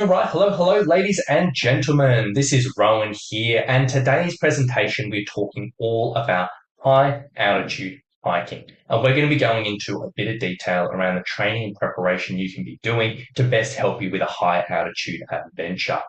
All right, hello, ladies and gentlemen. This is Rowan here, and today's presentation we're talking all about high altitude hiking. And we're going to be going into a bit of detail around the training and preparation you can be doing to best help you with a high altitude adventure.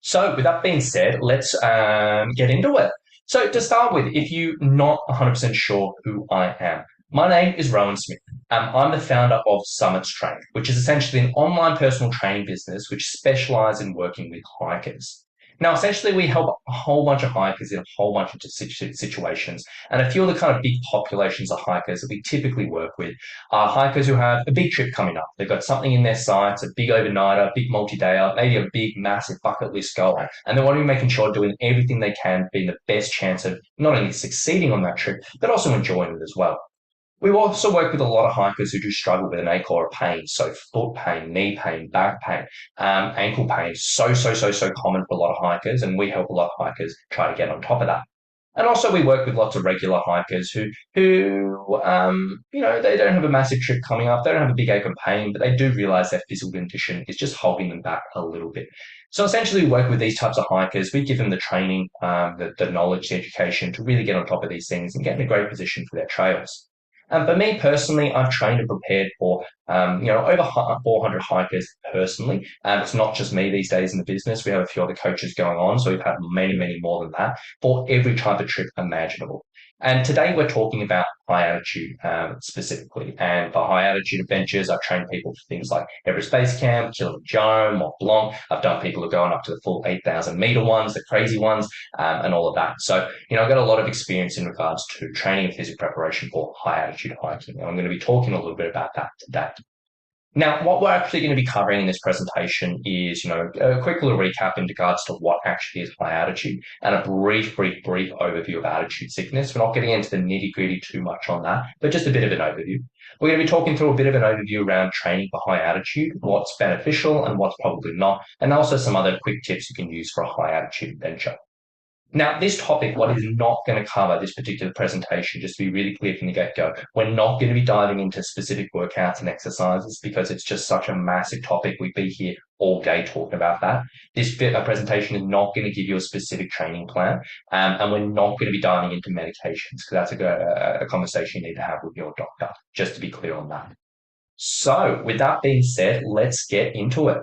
So, with that being said, let's get into it. So, to start with, if you're not 100% sure who I am, my name is Rowan Smith. I'm the founder of Summit Strength, which is essentially an online personal training business which specializes in working with hikers. Now, essentially, we help a whole bunch of hikers in a whole bunch of situations. And a few of the kind of big populations of hikers that we typically work with are hikers who have a big trip coming up. They've got something in their sights, a big overnighter, a big multi-dayer, maybe a big, massive bucket list goal. And they want to be making sure doing everything they can, being the best chance of not only succeeding on that trip, but also enjoying it as well. We also work with a lot of hikers who do struggle with an ache or a pain. So foot pain, knee pain, back pain, ankle pain, so common for a lot of hikers. And we help a lot of hikers try to get on top of that. And also we work with lots of regular hikers who they don't have a massive trip coming up. They don't have a big ache and pain, but they do realize their physical condition is just holding them back a little bit. So essentially we work with these types of hikers. We give them the training, the knowledge, the education to really get on top of these things and get in a great position for their trails. And for me personally, I've trained and prepared for, over 400 hikers personally. And it's not just me these days in the business. We have a few other coaches going on. So we've had many more than that for every type of trip imaginable. And today we're talking about high altitude specifically. And for high altitude adventures, I've trained people for things like Everest Base Camp, Kilimanjaro, Mont Blanc. I've done people who are going up to the full 8,000 meter ones, the crazy ones, and all of that. So, I've got a lot of experience in regards to training and physical preparation for high altitude hiking. And I'm going to be talking a little bit about that today. Now, what we're actually going to be covering in this presentation is, a quick little recap in regards to what actually is high altitude and a brief overview of altitude sickness. We're not getting into the nitty gritty too much on that, but just a bit of an overview. We're going to be talking through a bit of an overview around training for high altitude, what's beneficial and what's probably not, and also some other quick tips you can use for a high altitude adventure. Now, this topic, what is not going to cover this particular presentation, just to be really clear from the get-go, we're not going to be diving into specific workouts and exercises because it's just such a massive topic. We'd be here all day talking about that. This presentation is not going to give you a specific training plan, and we're not going to be diving into medications because that's a conversation you need to have with your doctor, just to be clear on that. So, with that being said, let's get into it.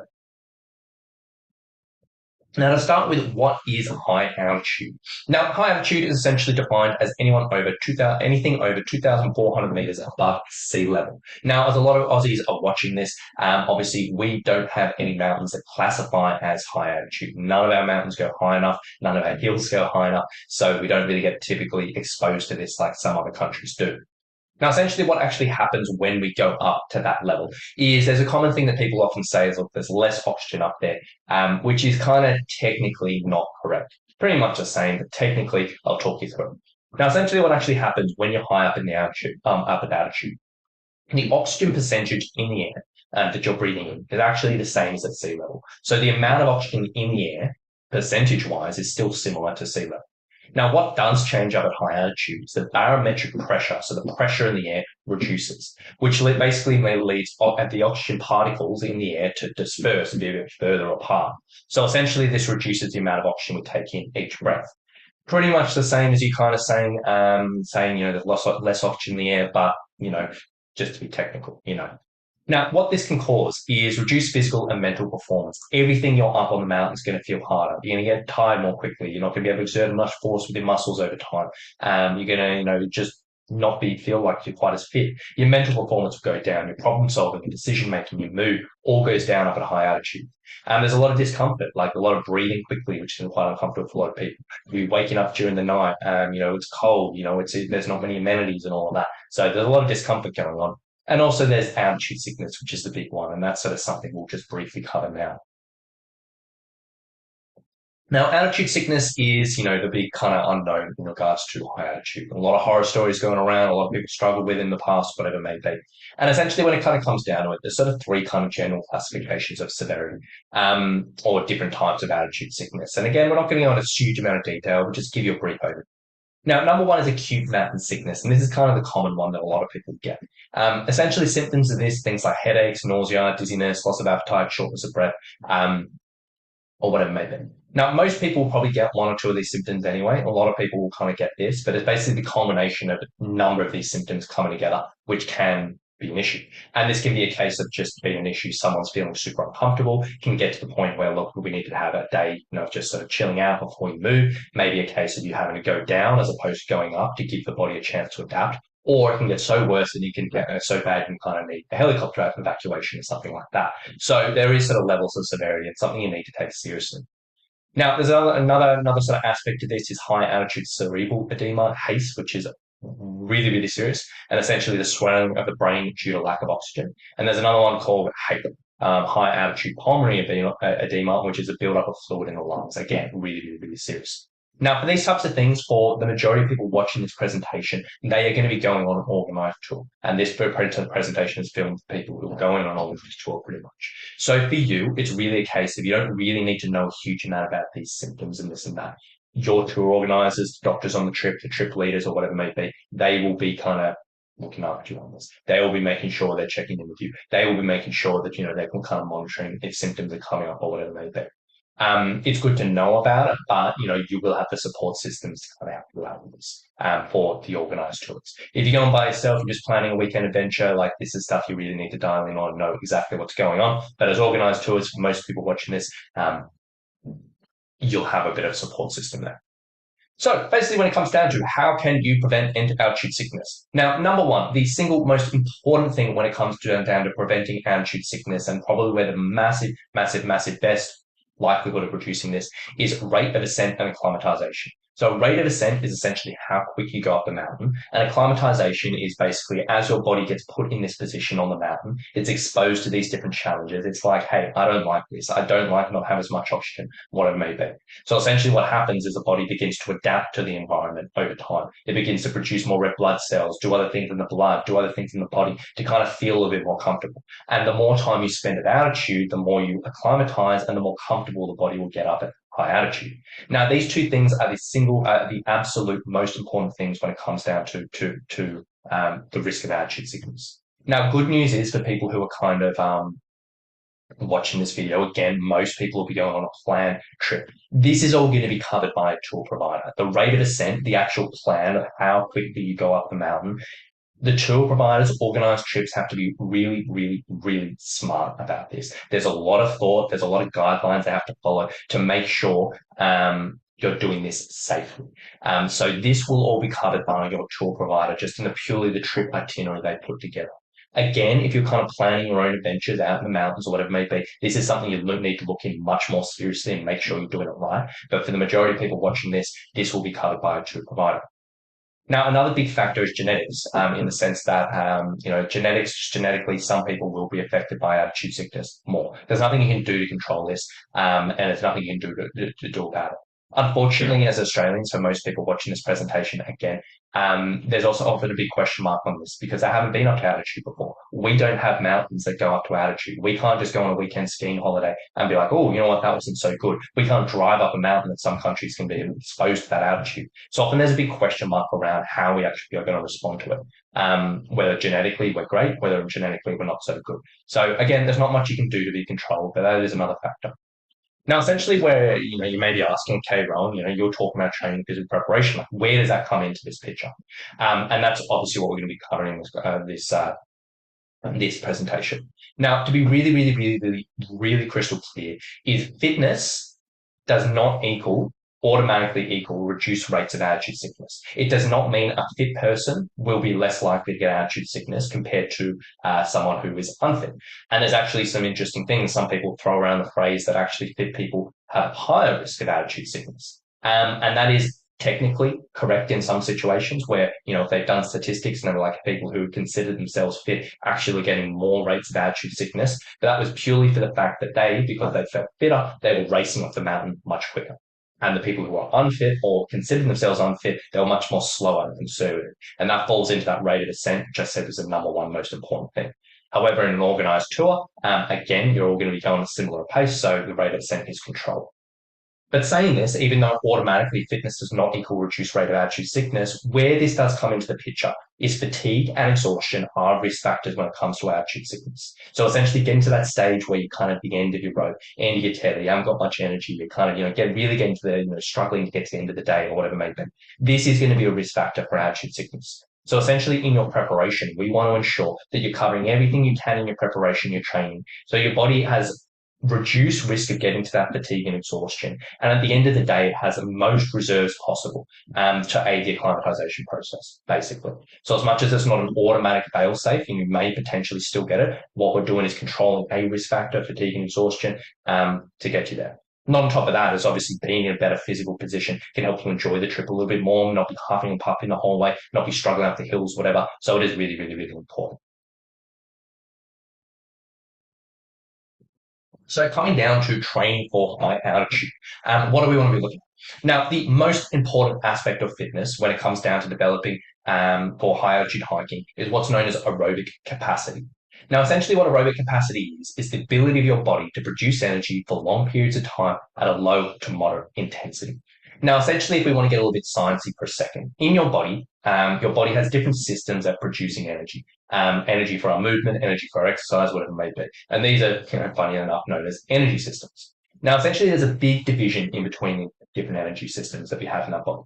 Now, to start with, what is high altitude? Now, high altitude is essentially defined as anything over 2,400 meters above sea level. Now, as a lot of Aussies are watching this, obviously we don't have any mountains that classify as high altitude. None of our mountains go high enough. None of our hills go high enough. So we don't really get typically exposed to this like some other countries do. Now, essentially, what actually happens when we go up to that level is there's a common thing that people often say is, look, there's less oxygen up there, which is kind of technically not correct. Pretty much the same, but technically, I'll talk you through it. Now, essentially, what actually happens when you're high up in the altitude, up at altitude, the oxygen percentage in the air that you're breathing in is actually the same as at sea level. So the amount of oxygen in the air, percentage-wise, is still similar to sea level. Now, what does change up at high altitude is the barometric pressure, so the pressure in the air reduces, which basically leads the oxygen particles in the air to disperse and be a bit further apart. So essentially, this reduces the amount of oxygen we take in each breath. Pretty much the same as you kind of saying, there's less oxygen in the air, but, just to be technical. Now, what this can cause is reduced physical and mental performance. Everything you're up on the mountain is going to feel harder. You're going to get tired more quickly. You're not going to be able to exert much force with your muscles over time. You're going to, just not feel like you're quite as fit. Your mental performance will go down. Your problem solving, your decision making, your mood all goes down up at a high altitude. There's a lot of discomfort, like a lot of breathing quickly, which is quite uncomfortable for a lot of people. You're waking up during the night. It's cold. There's not many amenities and all of that. So there's a lot of discomfort going on. And also there's altitude sickness, which is the big one. And that's sort of something we'll just briefly cover now. Now, altitude sickness is, the big kind of unknown in regards to high altitude. A lot of horror stories going around, a lot of people struggled with in the past, whatever it may be. And essentially when it kind of comes down to it, there's sort of three kind of general classifications of severity, or different types of altitude sickness. And again, we're not going to go into a huge amount of detail, we'll just give you a brief overview. Now, number one is acute mountain sickness, and this is kind of the common one that a lot of people get. Essentially, symptoms of this, things like headaches, nausea, dizziness, loss of appetite, shortness of breath, um, or whatever it may be. Now, most people will probably get one or two of these symptoms anyway. A lot of people will kind of get this, but it's basically the culmination of a number of these symptoms coming together, which can be an issue. And this can be a case of just being an issue. Someone's feeling super uncomfortable, can get to the point where, look, we need to have a day, of just sort of chilling out before you move. Maybe a case of you having to go down as opposed to going up to give the body a chance to adapt. Or it can get so worse that you can get so bad you kind of need a helicopter evacuation or something like that. So there is sort of levels of severity and something you need to take seriously. Now, there's another sort of aspect to this is high altitude cerebral edema, HACE, which is really, really serious, and essentially the swelling of the brain due to lack of oxygen. And there's another one called HIIT, high altitude pulmonary edema, which is a buildup of fluid in the lungs. Again, really, really, really serious. Now, for these types of things, for the majority of people watching this presentation, they are going to be going on an organized tour. And this presentation is filmed for people who are going on all of this tour pretty much. So for you, it's really a case of you don't really need to know a huge amount about these symptoms and this and that. Your tour organizers, doctors on the trip leaders or whatever it may be, they will be kind of looking after you on this. They will be making sure they're checking in with you. They will be making sure that, they're kind of monitoring if symptoms are coming up or whatever it may be. It's good to know about it, but you will have the support systems to kind of help you out with this for the organised tours. If you're going by yourself, you're just planning a weekend adventure, like this is stuff you really need to dial in on and know exactly what's going on. But as organised tours, for most people watching this, you'll have a bit of support system there. So basically, when it comes down to how can you prevent altitude sickness? Now, number one, the single most important thing when it comes down to preventing altitude sickness, and probably where the massive best likelihood of reducing this is rate of ascent and acclimatization. So rate of ascent is essentially how quick you go up the mountain, and acclimatization is basically as your body gets put in this position on the mountain, it's exposed to these different challenges. It's like, hey, I don't like this. I don't like not having as much oxygen, whatever it may be. So essentially what happens is the body begins to adapt to the environment over time. It begins to produce more red blood cells, do other things in the blood, do other things in the body to kind of feel a bit more comfortable. And the more time you spend at altitude, the more you acclimatize and the more comfortable the body will get up at high altitude. Now, these two things are the absolute most important things when it comes down to the risk of altitude sickness. Now, good news is for people who are kind of watching this video, again, most people will be going on a planned trip. This is all going to be covered by a tour provider. The rate of ascent, the actual plan of how quickly you go up the mountain, the tour providers, organized trips have to be really, really, really smart about this. There's a lot of thought. There's a lot of guidelines they have to follow to make sure you're doing this safely. So this will all be covered by your tour provider, just in the trip itinerary they put together. Again, if you're kind of planning your own adventures out in the mountains or whatever it may be, this is something you need to look in much more seriously and make sure you're doing it right. But for the majority of people watching this, this will be covered by a tour provider. Now, another big factor is genetics, in the sense that, genetically, some people will be affected by altitude sickness more. There's nothing you can do to control this, and there's nothing you can do to do about it. Unfortunately, as Australians, for most people watching this presentation, again, there's also often a big question mark on this because they haven't been up to altitude before. We don't have mountains that go up to altitude. We can't just go on a weekend skiing holiday and be like, oh, you know what, that wasn't so good. We can't drive up a mountain that some countries can be exposed to that altitude. So often there's a big question mark around how we actually are going to respond to it. Whether genetically we're great, whether genetically we're not so good. So again, there's not much you can do to be controlled, but that is another factor. Now, essentially, where you may be asking, okay, Rowan, you're talking about training physical preparation. Like, where does that come into this picture? And that's obviously what we're going to be covering in this presentation. Now, to be really, really, really, really, really crystal clear, is fitness does not automatically equal reduced rates of altitude sickness. It does not mean a fit person will be less likely to get altitude sickness compared to someone who is unfit. And there's actually some interesting things. Some people throw around the phrase that actually fit people have higher risk of altitude sickness. And that is technically correct in some situations where, if they've done statistics and they were like people who consider themselves fit actually getting more rates of altitude sickness. But that was purely for the fact that because they felt fitter, they were racing off the mountain much quicker. And the people who are unfit or consider themselves unfit, they were much more slower and conservative. And that falls into that rate of ascent, which I said is the number one most important thing. However, in an organised tour, again, you're all going to be going at a similar pace, so the rate of ascent is controlled. But saying this, even though automatically fitness does not equal reduced rate of altitude sickness, where this does come into the picture is fatigue and exhaustion are risk factors when it comes to altitude sickness. So essentially getting to that stage where you're kind of at the end of your rope, end of your tether, you haven't got much energy, you're kind of, really getting to the, struggling to get to the end of the day or whatever it may be. This is going to be a risk factor for altitude sickness. So essentially in your preparation, we want to ensure that you're covering everything you can in your preparation, your training. So your body has reduced risk of getting to that fatigue and exhaustion. And at the end of the day, it has the most reserves possible to aid the acclimatization process, basically. So as much as it's not an automatic fail-safe and you may potentially still get it, what we're doing is controlling a risk factor, fatigue and exhaustion, to get you there. And on top of that is obviously being in a better physical position can help you enjoy the trip a little bit more, not be huffing and puffing the whole way, not be struggling up the hills, whatever. So it is really, really, really important. So coming down to training for high altitude, what do we want to be looking at? Now, the most important aspect of fitness when it comes down to developing for high altitude hiking is what's known as aerobic capacity. Now, essentially what aerobic capacity is the ability of your body to produce energy for long periods of time at a low to moderate intensity. Now, essentially, if we want to get a little bit sciencey for a second, in your body has different systems at producing energy. Energy for our movement, energy for our exercise, whatever it may be. And these are, funny enough, known as energy systems. Now, essentially, there's a big division in between the different energy systems that we have in our body.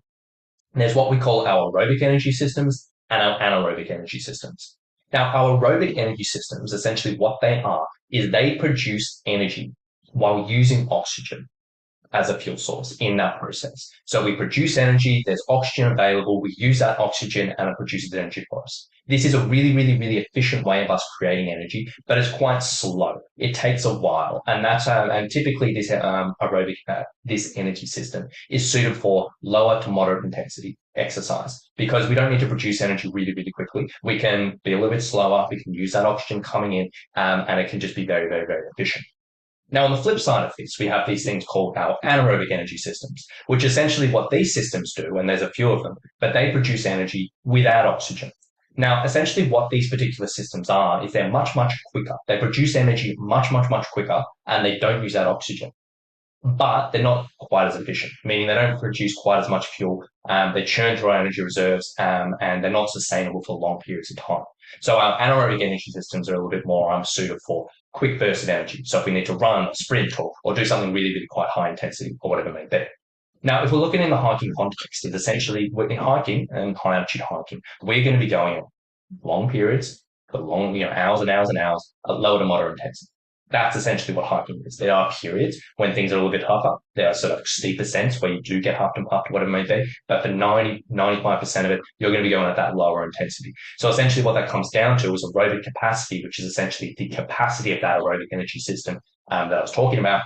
And there's what we call our aerobic energy systems and our anaerobic energy systems. Now, our aerobic energy systems, essentially what they are, is they produce energy while using oxygen as a fuel source in that process. So we produce energy, there's oxygen available, we use that oxygen and it produces energy for us. This is a really, really, really efficient way of us creating energy, but it's quite slow. It takes a while. And that's, and typically this aerobic, this energy system is suited for lower to moderate intensity exercise because we don't need to produce energy really, really quickly. We can be a little bit slower. We can use that oxygen coming in, and it can just be very, very, very efficient. Now, on the flip side of this, we have these things called our anaerobic energy systems, which essentially what these systems do, and there's a few of them, but they produce energy without oxygen. Now, essentially what these particular systems are is they're much, much quicker. They produce energy much, much, much quicker, and they don't use that oxygen. But they're not quite as efficient, meaning they don't produce quite as much fuel. They churn through our energy reserves, and they're not sustainable for long periods of time. So our anaerobic energy systems are a little bit more suited for quick bursts of energy. So if we need to run, or sprint, or do something really, really quite high intensity, or whatever it may be. Now, if we're looking in the hiking context, it's essentially in hiking and high altitude hiking, we're going to be going long periods for long, hours and hours and hours at low to moderate intensity. That's essentially what hiking is. There are periods when things are a little bit tougher. There are sort of steep ascents where you do get huffed and puffed, whatever it may be. But for 95% of it, you're going to be going at that lower intensity. So essentially what that comes down to is aerobic capacity, which is essentially the capacity of that aerobic energy system that I was talking about.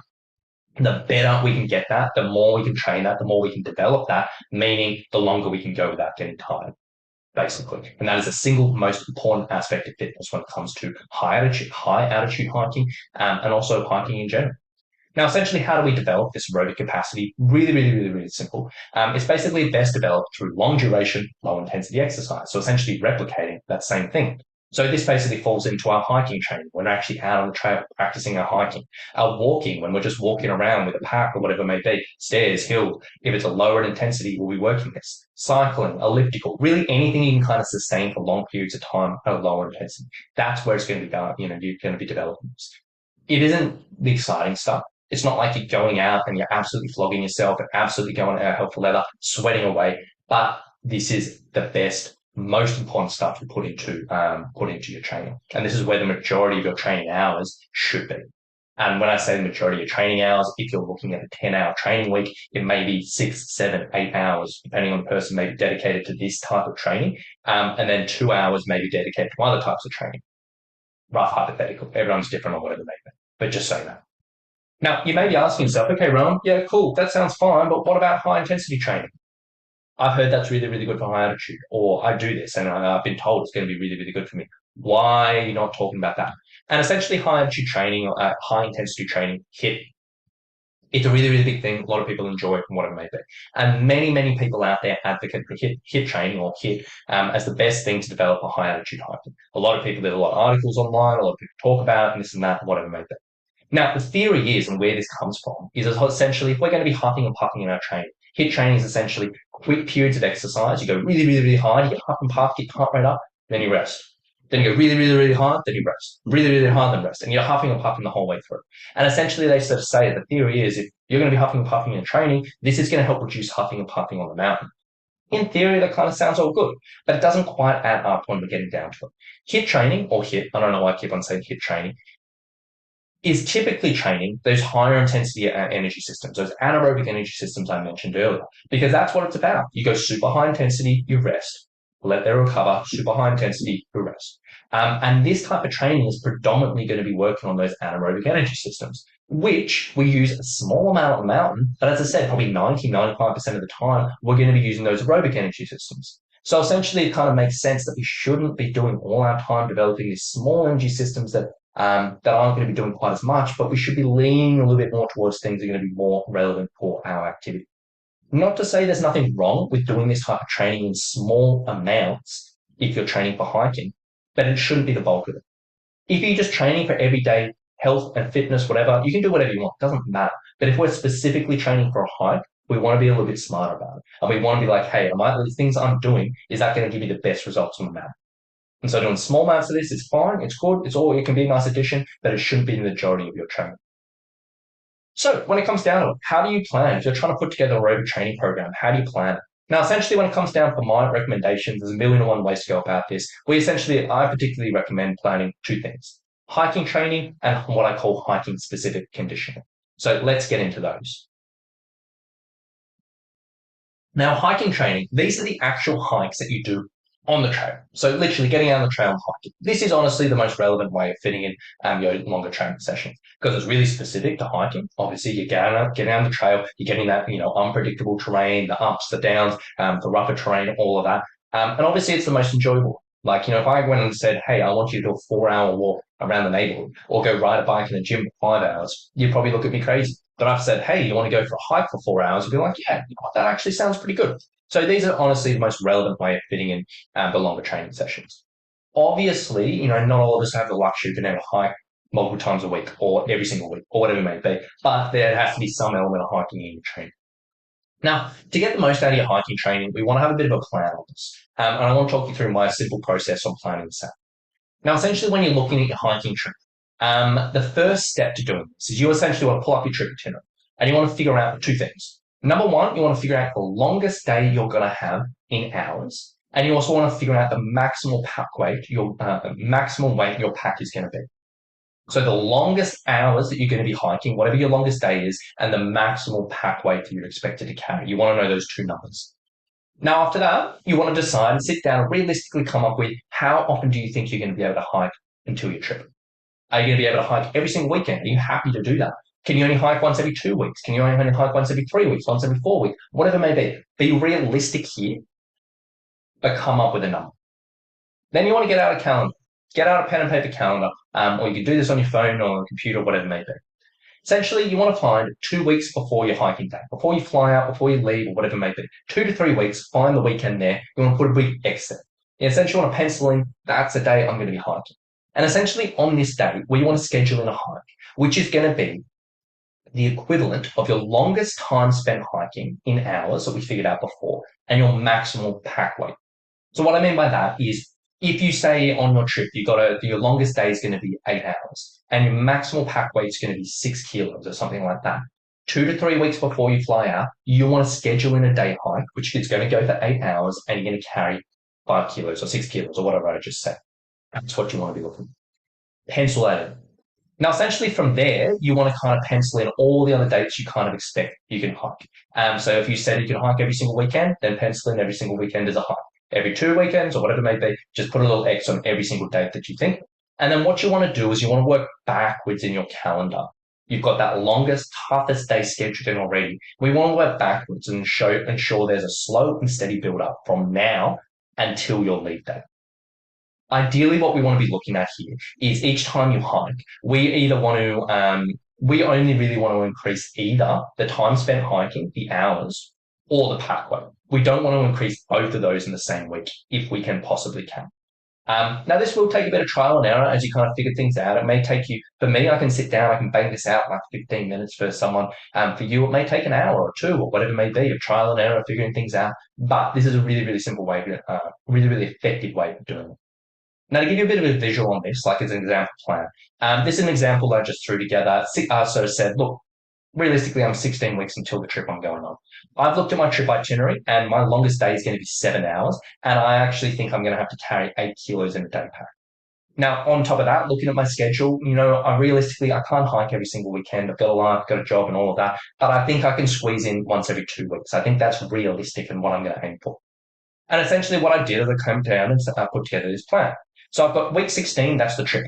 The better we can get that, the more we can train that, the more we can develop that, meaning the longer we can go without getting tired, basically. And that is the single most important aspect of fitness when it comes to high altitude hiking, and also hiking in general. Now, essentially, how do we develop this aerobic capacity? Really, really, really, really simple. It's basically best developed through long duration, low intensity exercise. So essentially replicating that same thing. So this basically falls into our hiking training when we're actually out on the trail practicing our hiking. Our walking, when we're just walking around with a pack or whatever it may be, stairs, hill, if it's a lower intensity, we'll be working this. Cycling, elliptical, really anything you can kind of sustain for long periods of time at a lower intensity. That's where it's going to be going, you're going to be developing this. It isn't the exciting stuff. It's not like you're going out and you're absolutely flogging yourself and absolutely going out hell for leather, sweating away. But this is the best, most important stuff to put into your training. And this is where the majority of your training hours should be. And when I say the majority of your training hours, if you're looking at a 10-hour training week, it may be 6, 7, 8 hours, depending on the person, may be dedicated to this type of training. And then 2 hours may be dedicated to other types of training. Rough hypothetical. Everyone's different on whatever they may be. But just saying that. Now, you may be asking yourself, okay, Rowan, yeah, cool, that sounds fine, but what about high intensity training? I've heard that's really, really good for high altitude, or I do this and I've been told it's going to be really, really good for me. Why are you not talking about that? And essentially high altitude training, or high intensity training, HIIT, it's a really, really big thing. A lot of people enjoy it from what it may be. And many, many people out there advocate for HIIT training or HIIT as the best thing to develop a high altitude hiking. A lot of people, there's a lot of articles online, a lot of people talk about it and this and that, whatever it may be. Now, the theory is, and where this comes from, is essentially if we're going to be huffing and puffing in our training, HIIT training is essentially quick periods of exercise. You go really, really, really hard, you get huff and puff, get your heart rate up, then you rest. Then you go really, really, really hard, then you rest. Really, really hard, then rest. And you're huffing and puffing the whole way through. And essentially, they sort of say the theory is if you're going to be huffing and puffing in training, this is going to help reduce huffing and puffing on the mountain. In theory, that kind of sounds all good, but it doesn't quite add up when we're getting down to it. HIIT training, or HIIT, I don't know why I keep on saying HIIT training, is typically training those higher intensity energy systems, those anaerobic energy systems I mentioned earlier, because that's what it's about. You go super high intensity, you rest, let them recover, super high intensity, you rest. And this type of training is predominantly going to be working on those anaerobic energy systems, which we use a small amount on the mountain, but as I said, probably 90-95% of the time, we're going to be using those aerobic energy systems. So essentially, it kind of makes sense that we shouldn't be doing all our time developing these small energy systems that aren't going to be doing quite as much, but we should be leaning a little bit more towards things that are going to be more relevant for our activity. Not to say there's nothing wrong with doing this type of training in small amounts if you're training for hiking, but it shouldn't be the bulk of it. If you're just training for everyday health and fitness, whatever, you can do whatever you want. It doesn't matter. But if we're specifically training for a hike, we want to be a little bit smarter about it. And we want to be like, hey, the things I'm doing, is that going to give you the best results on the map? And so doing small amounts of this is fine, it's good, it can be a nice addition, but it shouldn't be the majority of your training. So when it comes down to it, how do you plan? If you're trying to put together a aerobic training program, how do you plan it? Now, essentially, when it comes down for my recommendations, there's a million and one ways to go about this. I particularly recommend planning two things: hiking training and what I call hiking specific conditioning. So let's get into those. Now, hiking training, these are the actual hikes that you do on the trail. So literally getting out on the trail and hiking. This is honestly the most relevant way of fitting in your longer training sessions because it's really specific to hiking. Obviously, you're getting out on the trail, you're getting that, unpredictable terrain, the ups, the downs, the rougher terrain, all of that. And obviously it's the most enjoyable. Like, if I went and said, hey, I want you to do a 4-hour walk around the neighborhood or go ride a bike in the gym for 5 hours, you'd probably look at me crazy. But I've said, hey, you want to go for a hike for 4 hours? You'd be like, yeah, that actually sounds pretty good. So these are honestly the most relevant way of fitting in the longer training sessions. Obviously, not all of us have the luxury of being able to hike multiple times a week or every single week or whatever it may be, but there has to be some element of hiking in your training. Now, to get the most out of your hiking training, we want to have a bit of a plan on this. And I want to talk you through my simple process on planning this out. Now, essentially, when you're looking at your hiking trip, the first step to doing this is you essentially want to pull up your trip itinerary and you want to figure out two things. Number one, you want to figure out the longest day you're going to have in hours. And you also want to figure out the maximal pack weight, maximum weight your pack is going to be. So the longest hours that you're going to be hiking, whatever your longest day is, and the maximal pack weight that you're expected to carry. You want to know those two numbers. Now, after that, you want to decide and sit down and realistically come up with how often do you think you're going to be able to hike until your trip? Are you going to be able to hike every single weekend? Are you happy to do that? Can you only hike once every 2 weeks? Can you only hike once every 3 weeks, once every 4 weeks? Whatever it may be. Be realistic here, but come up with a number. Then you want to get out a calendar. Get out a pen and paper calendar, or you can do this on your phone or on a computer, whatever it may be. Essentially, you want to find 2 weeks before your hiking day, before you fly out, before you leave, or whatever it may be. 2 to 3 weeks, find the weekend there. You want to put a big X there. You essentially want to pencil in, that's the day I'm going to be hiking. And essentially on this day, we want to schedule in a hike, which is going to be the equivalent of your longest time spent hiking in hours that we figured out before and your maximal pack weight. So what I mean by that is if you say on your trip, your longest day is going to be 8 hours and your maximal pack weight is going to be 6 kilos or something like that. 2 to 3 weeks before you fly out, you want to schedule in a day hike, which is going to go for 8 hours and you're going to carry 5 kilos or 6 kilos or whatever I just said. That's what you want to be looking for. Pencil that in. Now, essentially from there, you want to kind of pencil in all the other dates you kind of expect you can hike. So if you said you can hike every single weekend, then pencil in every single weekend as a hike. Every 2 weekends or whatever it may be, just put a little X on every single date that you think. And then what you want to do is you want to work backwards in your calendar. You've got that longest, toughest day scheduled in already. We want to work backwards and ensure there's a slow and steady build up from now until your leave date. Ideally, what we want to be looking at here is each time you hike, we only really want to increase either the time spent hiking, the hours, or the pack weight. We don't want to increase both of those in the same week if we can possibly can. Now, this will take a bit of trial and error as you kind of figure things out. It may take you, for me, I can sit down, I can bang this out in like 15 minutes for someone. For you, it may take an hour or two or whatever it may be of trial and error, figuring things out. But this is a really, really simple way, really, really effective way of doing it. Now, to give you a bit of a visual on this, like as an example plan, this is an example that I just threw together. So I said, look, realistically, I'm 16 weeks until the trip I'm going on. I've looked at my trip itinerary, and my longest day is going to be 7 hours, and I actually think I'm going to have to carry 8 kilos in a day pack. Now, on top of that, looking at my schedule, I can't hike every single weekend. I've got a life, I've got a job, and all of that, but I think I can squeeze in once every 2 weeks. I think that's realistic and what I'm going to aim for. And essentially, what I did is I came down and I put together this plan. So I've got week 16, that's the trip.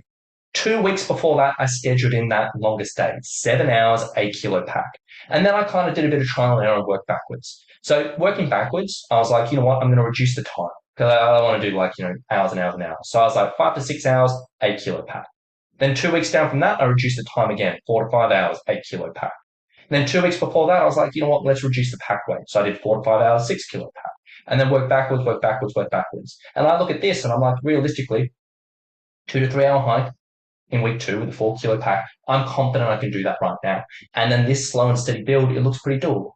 2 weeks before that, I scheduled in that longest day, 7 hours, 8 kilo pack. And then I kind of did a bit of trial and error and work backwards. So working backwards, I was like, you know what, I'm going to reduce the time because I don't want to do hours and hours and hours. So I was like 5 to 6 hours, 8 kilo pack. Then 2 weeks down from that, I reduced the time again, 4 to 5 hours, 8 kilo pack. And then 2 weeks before that, I was like, you know what, let's reduce the pack weight. So I did 4 to 5 hours, 6 kilo pack. And then work backwards, work backwards, work backwards. And I look at this and I'm like, realistically, 2 to 3 hour hike in week 2 with a 4 kilo pack, I'm confident I can do that right now. And then this slow and steady build, it looks pretty doable.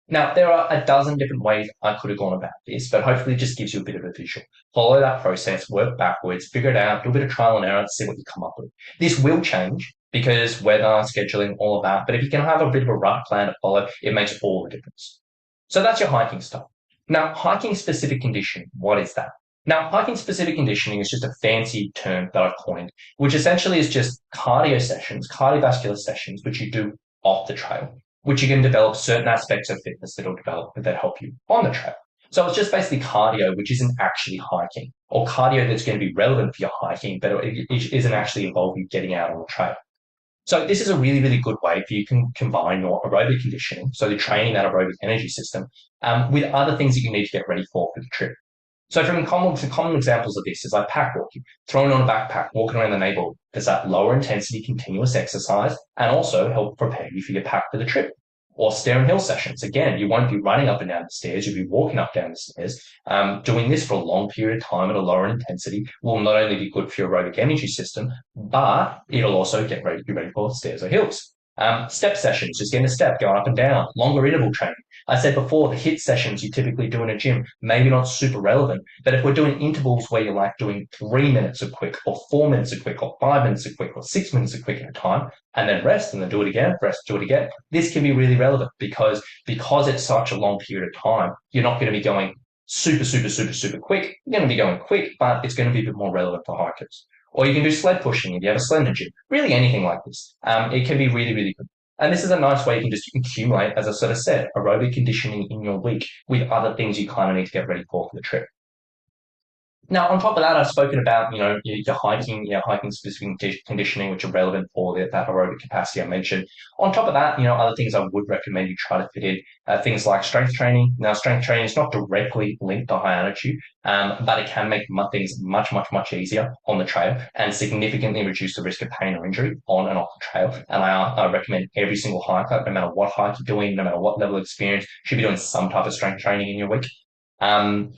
Now, there are a dozen different ways I could have gone about this, but hopefully it just gives you a bit of a visual. Follow that process, work backwards, figure it out, do a bit of trial and error, see what you come up with. This will change because weather, scheduling, all of that. But if you can have a bit of a rough plan to follow, it makes all the difference. So that's your hiking stuff. Now, hiking specific conditioning, what is that? Now, hiking specific conditioning is just a fancy term that I've coined, which essentially is just cardio sessions, cardiovascular sessions, which you do off the trail, which you can develop certain aspects of fitness that help you on the trail. So it's just basically cardio, which isn't actually hiking, or cardio that's going to be relevant for your hiking, but it isn't actually involving getting out on the trail. So this is a really, really good way for you can combine your aerobic conditioning, so the training that aerobic energy system, with other things that you need to get ready for the trip. So from common examples of this is like pack walking, throwing on a backpack, walking around the neighborhood. Does that lower intensity continuous exercise and also help prepare you for your pack for the trip? Or stair and hill sessions. Again, you won't be running up and down the stairs, you'll be walking up down the stairs. Doing this for a long period of time at a lower intensity will not only be good for your aerobic energy system, but it'll also get you ready for stairs or hills. Step sessions, just getting a step, going up and down, longer interval training. I said before, the HIIT sessions you typically do in a gym, maybe not super relevant, but if we're doing intervals where you're like doing 3 minutes of quick or 4 minutes of quick or 5 minutes of quick or 6 minutes of quick at a time, and then rest and then do it again, rest, do it again, this can be really relevant because it's such a long period of time, you're not going to be going super, super, super, super quick. You're going to be going quick, but it's going to be a bit more relevant for hikers. Or you can do sled pushing if you have a sled in the gym. Really anything like this. It can be really, really good. And this is a nice way you can just accumulate, as I sort of said, aerobic conditioning in your week with other things you kind of need to get ready for the trip. Now, on top of that, I've spoken about, your hiking specific conditioning, which are relevant for that aerobic capacity I mentioned. On top of that, other things I would recommend you try to fit in, things like strength training. Now, strength training is not directly linked to high altitude, but it can make things much, much, much easier on the trail and significantly reduce the risk of pain or injury on and off the trail. And I recommend every single hiker, no matter what hike you're doing, no matter what level of experience, should be doing some type of strength training in your week. So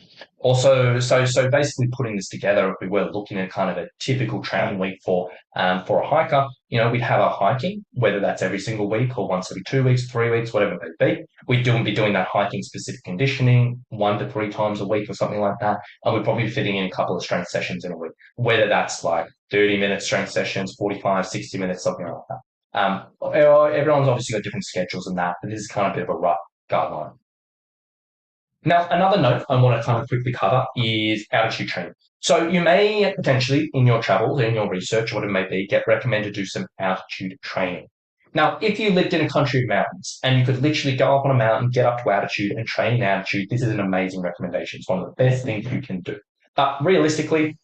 basically putting this together, if we were looking at kind of a typical training week for a hiker, we'd have our hiking, whether that's every single week or once every 2 weeks, 3 weeks, whatever it may be. We'd be doing that hiking specific conditioning 1 to 3 times a week or something like that. And we'd probably be fitting in a couple of strength sessions in a week, whether that's like 30-minute strength sessions, 45, 60 minutes, something like that. Everyone's obviously got different schedules and that, but this is kind of a bit of a rough guideline. Now, another note I want to kind of quickly cover is altitude training. So you may potentially, in your travels, in your research, what it may be, get recommended to do some altitude training. Now, if you lived in a country of mountains and you could literally go up on a mountain, get up to altitude and train in altitude, this is an amazing recommendation. It's one of the best things you can do. But realistically,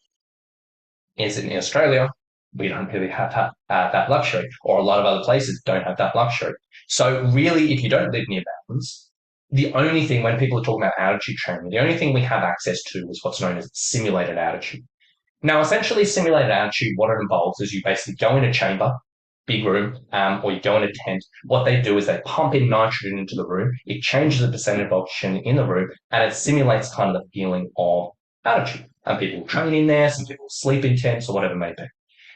in Australia, we don't really have that luxury, or a lot of other places don't have that luxury. So really, if you don't live near mountains, the only thing when people are talking about altitude training, the only thing we have access to is what's known as simulated altitude. Now, essentially, simulated altitude, what it involves is you basically go in a chamber, big room, or you go in a tent. What they do is they pump in nitrogen into the room. It changes the percentage of oxygen in the room, and it simulates kind of the feeling of altitude. and people train in there, some people sleep in tents or whatever it may be.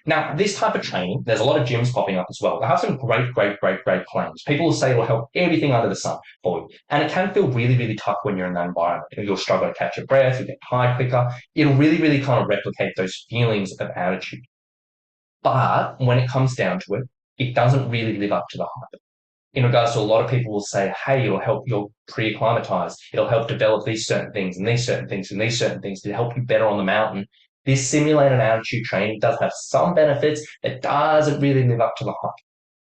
Now, this type of training, there's a lot of gyms popping up as well. They have some great claims. People will say it'll help everything under the sun for you. And it can feel really, really tough when you're in that environment. You'll struggle to catch your breath, you get tired quicker. It'll really kind of replicate those feelings of attitude. But when it comes down to it, it doesn't really live up to the hype. In regards to a lot of people will say, hey, it'll help you pre-acclimatize. It'll help develop these certain things and these certain things and these certain things to help you better on the mountain. This simulated altitude training does have some benefits. It doesn't really live up to the hype.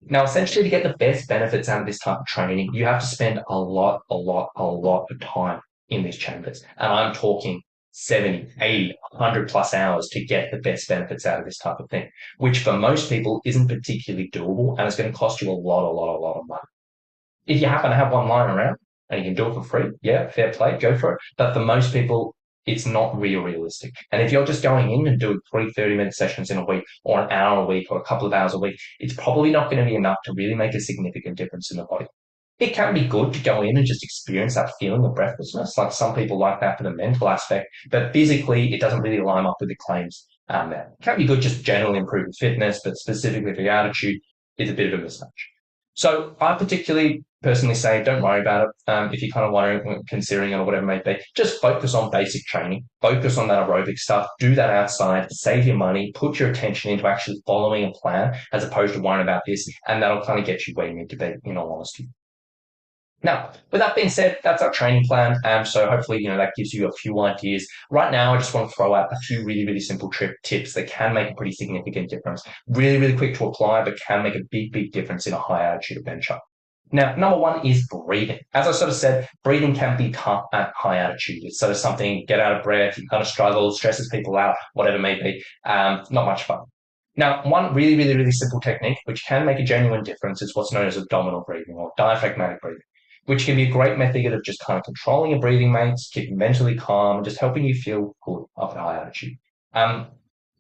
Now, essentially, to get the best benefits out of this type of training, you have to spend a lot of time in these chambers. And I'm talking 70, 80, 100 plus hours to get the best benefits out of this type of thing, which for most people isn't particularly doable and it's going to cost you a lot of money. If you happen to have one lying around and you can do it for free, yeah, fair play, go for it. But for most people, it's not realistic. And if you're just going in and doing 3 30-minute sessions in a week or an hour a week or a couple of hours a week, it's probably not going to be enough to really make a significant difference in the body. It can be good to go in and just experience that feeling of breathlessness. Like some people like that for the mental aspect, but physically it doesn't really line up with the claims there. It can be good just generally improving fitness, but specifically for the attitude, it's a bit of a mismatch. So I particularly personally say don't worry about it. If you're kind of wondering, considering it or whatever it may be, just focus on basic training, focus on that aerobic stuff, do that outside, save your money, put your attention into actually following a plan as opposed to worrying about this, and that'll kind of get you where you need to be, in all honesty. Now, with that being said, that's our training plan. So hopefully, that gives you a few ideas. Right now, I just want to throw out a few really simple tips that can make a pretty significant difference. Really quick to apply, but can make a big difference in a high altitude adventure. Now, number one is breathing. As I sort of said, breathing can be tough at high altitude. It's sort of something, get out of breath, you kind of struggle, stresses people out, whatever it may be. Not much fun. Now, one really simple technique, which can make a genuine difference, is what's known as abdominal breathing or diaphragmatic breathing, which can be a great method of just kind of controlling your breathing mates, keeping mentally calm, and just helping you feel good up at high altitude.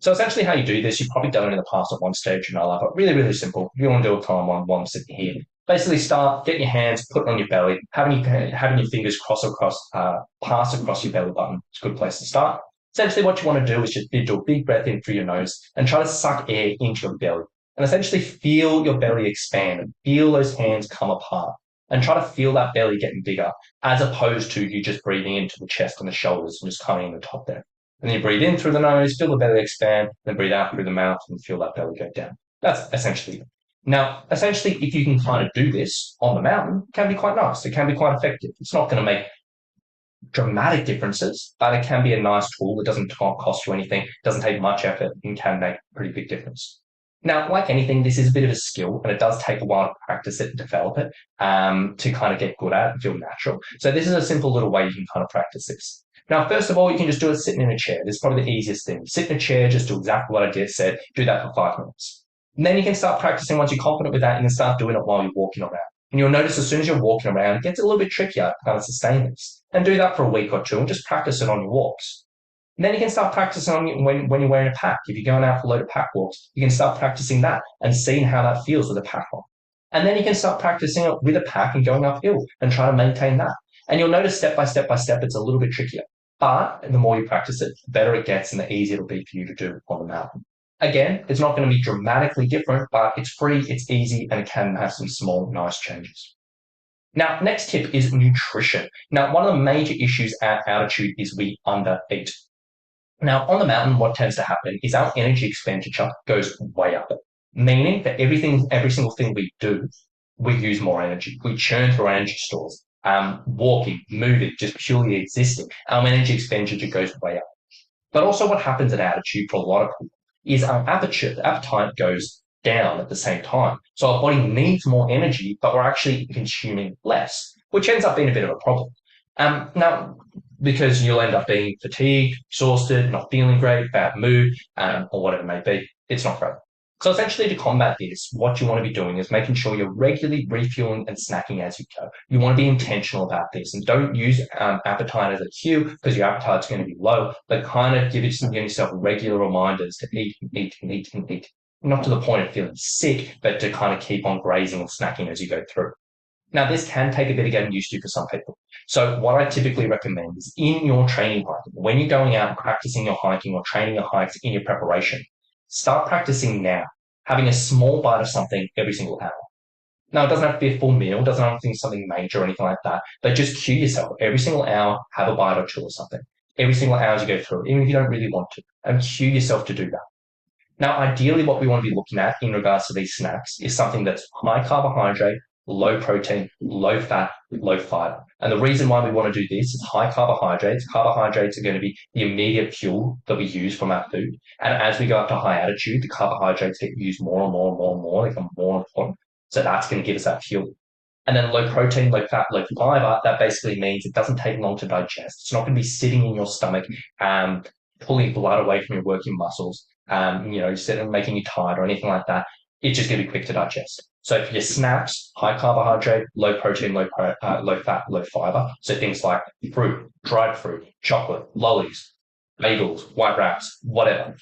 So essentially how you do this, you've probably done it in the past at one stage or another, but really simple. If you want to do it time one, while I'm sitting here, basically start, get your hands, put it on your belly, having your fingers pass across your belly button. It's a good place to start. Essentially what you want to do is just do a big breath in through your nose and try to suck air into your belly. And essentially feel your belly expand and feel those hands come apart. And try to feel that belly getting bigger, as opposed to you just breathing into the chest and the shoulders and just coming in the top there. And then you breathe in through the nose, feel the belly expand, then breathe out through the mouth and feel that belly go down. That's essentially it. Now, essentially, if you can kind of do this on the mountain, it can be quite nice. It can be quite effective. It's not going to make dramatic differences, but it can be a nice tool. It doesn't cost you anything, doesn't take much effort, and can make a pretty big difference. Now, like anything, this is a bit of a skill, and it does take a while to practice it and develop it to kind of get good at it and feel natural. So this is a simple little way you can kind of practice this. Now, first of all, you can just do it sitting in a chair. This is probably the easiest thing. Sit in a chair, just do exactly what I just said. Do that for 5 minutes. And then you can start practicing. Once you're confident with that, you can start doing it while you're walking around. And you'll notice as soon as you're walking around, it gets a little bit trickier to kind of sustain this. And do that for a week or two and just practice it on your walks. And then you can start practicing on when you're wearing a pack. If you're going out for a load of pack walks, you can start practicing that and seeing how that feels with a pack on. And then you can start practicing it with a pack and going uphill and try to maintain that. And you'll notice step by step, it's a little bit trickier. But the more you practice it, the better it gets and the easier it'll be for you to do on the mountain. Again, it's not going to be dramatically different, but it's free, it's easy, and it can have some small, nice changes. Now, next tip is nutrition. Now, one of the major issues at altitude is we undereat. Now, on the mountain, what tends to happen is our energy expenditure goes way up, meaning that every single thing we do, we use more energy. We churn through our energy stores. Walking, moving, just purely existing, our energy expenditure goes way up. But also what happens at altitude for a lot of people is our appetite goes down at the same time. So our body needs more energy, but we're actually consuming less, which ends up being a bit of a problem. Now, because you'll end up being fatigued, exhausted, not feeling great, bad mood, or whatever it may be. It's not great. So essentially to combat this, what you want to be doing is making sure you're regularly refueling and snacking as you go. You want to be intentional about this and don't use appetite as a cue because your appetite's going to be low, but kind of give yourself regular reminders to eat and eat and eat and eat. Not to the point of feeling sick, but to kind of keep on grazing and snacking as you go through. Now, this can take a bit of getting used to for some people. So what I typically recommend is in your training hiking, when you're going out and practicing your hiking or training your hikes in your preparation, start practicing now, having a small bite of something every single hour. Now, it doesn't have to be a full meal, doesn't have to be something major or anything like that, but just cue yourself. Every single hour, have a bite or two or something. Every single hour as you go through, even if you don't really want to, and cue yourself to do that. Now, ideally, what we want to be looking at in regards to these snacks is something that's high carbohydrate, low protein, low fat, low fiber. And the reason why we want to do this is high carbohydrates. Carbohydrates are going to be the immediate fuel that we use from our food. And as we go up to high altitude, the carbohydrates get used more and more and more and more, they become more important. So that's going to give us that fuel. And then low protein, low fat, low fiber, that basically means it doesn't take long to digest. It's not going to be sitting in your stomach, pulling blood away from your working muscles, instead of making you tired or anything like that. It's just going to be quick to digest. So for your snacks, high carbohydrate, low protein, low fat, low fiber. So things like fruit, dried fruit, chocolate, lollies, bagels, white wraps, whatever.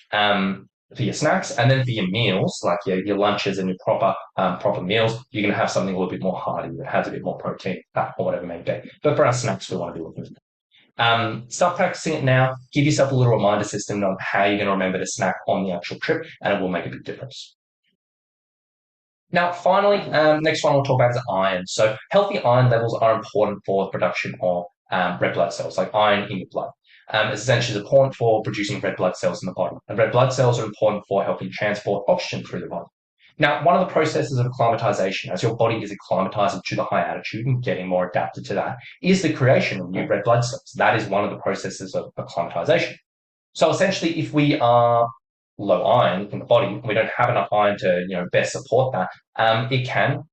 For your snacks, and then for your meals, like your lunches and your proper meals, you're going to have something a little bit more hearty that has a bit more protein, fat, or whatever it may be. But for our snacks, we want to be looking at start practicing it now. Give yourself a little reminder system on how you're going to remember to snack on the actual trip, and it will make a big difference. Now, finally, next one we'll talk about is iron. So healthy iron levels are important for the production of red blood cells, like iron in your blood. It's essentially important for producing red blood cells in the body. And red blood cells are important for helping transport oxygen through the body. Now, one of the processes of acclimatization, as your body is acclimatizing to the high altitude and getting more adapted to that, is the creation of new red blood cells. That is one of the processes of acclimatization. So essentially, if we are low iron in the body, and we don't have enough iron to best support that, it can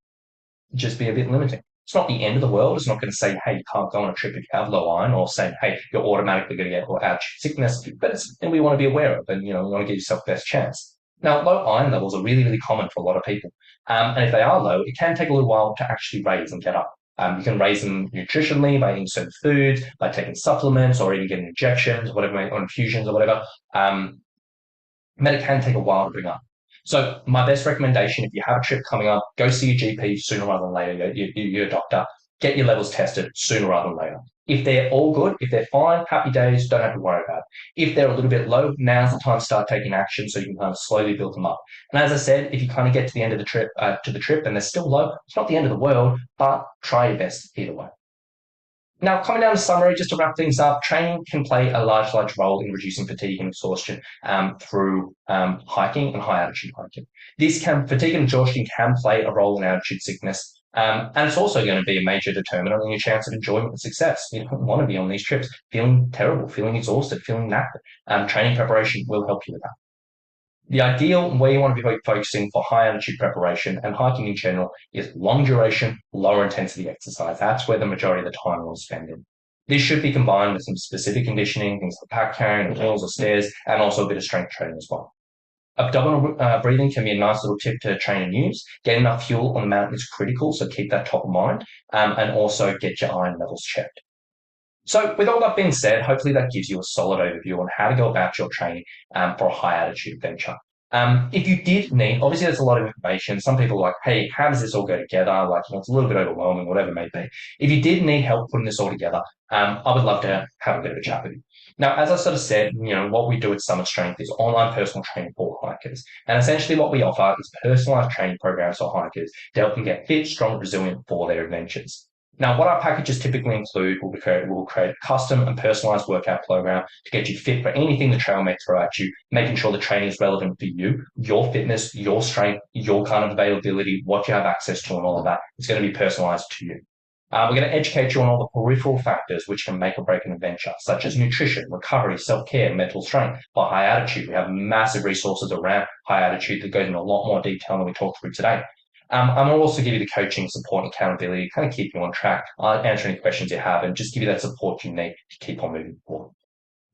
just be a bit limiting. It's not the end of the world. It's not going to say, hey, you can't go on a trip if you have low iron, or saying, hey, you're automatically going to get altitude sickness. But it's something we want to be aware of, and you want to give yourself the best chance. Now, low iron levels are really, really common for a lot of people. And if they are low, it can take a little while to actually raise and get up. You can raise them nutritionally by eating certain foods, by taking supplements, or even getting injections, whatever, or infusions or whatever. But it can take a while to bring up. So my best recommendation, if you have a trip coming up, go see your GP sooner rather than later, your doctor. Get your levels tested sooner rather than later. If they're all good, if they're fine, happy days, don't have to worry about it. If they're a little bit low, now's the time to start taking action so you can kind of slowly build them up. And as I said, if you kind of get to the end of the trip, and they're still low, it's not the end of the world, but try your best either way. Now, coming down to summary, just to wrap things up, training can play a large role in reducing fatigue and exhaustion through hiking and high altitude hiking. Fatigue and exhaustion can play a role in altitude sickness, and it's also going to be a major determinant in your chance of enjoyment and success. You don't want to be on these trips feeling terrible, feeling exhausted, feeling knackered. Training preparation will help you with that. The ideal where you want to be focusing for high altitude preparation and hiking in general is long duration, lower intensity exercise. That's where the majority of the time we'll spend in. This should be combined with some specific conditioning, things like pack carrying, hills or stairs, and also a bit of strength training as well. Abdominal breathing can be a nice little tip to train and use. Getting enough fuel on the mountain is critical, so keep that top of mind, and also get your iron levels checked. So with all that being said, hopefully that gives you a solid overview on how to go about your training for a high altitude adventure. If you did need, obviously there's a lot of information. Some people are like, hey, how does this all go together? It's a little bit overwhelming, whatever it may be. If you did need help putting this all together, I would love to have a bit of a chat with you. Now, as I sort of said, what we do at Summit Strength is online personal training for hikers. And essentially what we offer is personalized training programs for hikers to help them get fit, strong, resilient for their adventures. Now, what our packages typically include will create a custom and personalized workout program to get you fit for anything the trail may throw at you, making sure the training is relevant for you, your fitness, your strength, your kind of availability, what you have access to, and all of that. It's going to be personalized to you. We're going to educate you on all the peripheral factors which can make or break an adventure, such as nutrition, recovery, self-care, mental strength. For high altitude, we have massive resources around high altitude that goes into a lot more detail than we talked through today. I'm going to also give you the coaching, support, and accountability, kind of keep you on track. I'll answer any questions you have and just give you that support you need to keep on moving forward.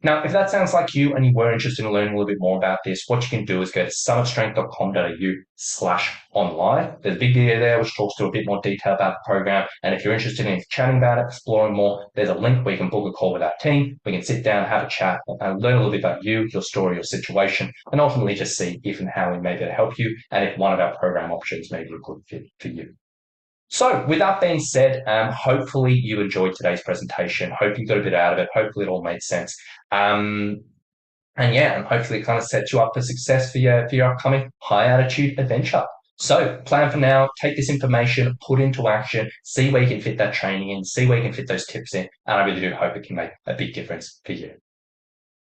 Now, if that sounds like you and you were interested in learning a little bit more about this, what you can do is go to summitstrength.com.au/online. There's a big video there which talks to a bit more detail about the program. And if you're interested in chatting about it, exploring more, there's a link where you can book a call with our team. We can sit down, have a chat, and learn a little bit about you, your story, your situation, and ultimately just see if and how we may be able to help you and if one of our program options may be a good fit for you. So, with that being said, hopefully you enjoyed today's presentation. Hope you got a bit out of it. Hopefully it all made sense. And yeah, and hopefully it kind of sets you up for success for your upcoming high altitude adventure. So, plan for now, take this information, put into action, see where you can fit that training in, see where you can fit those tips in, and I really do hope it can make a big difference for you.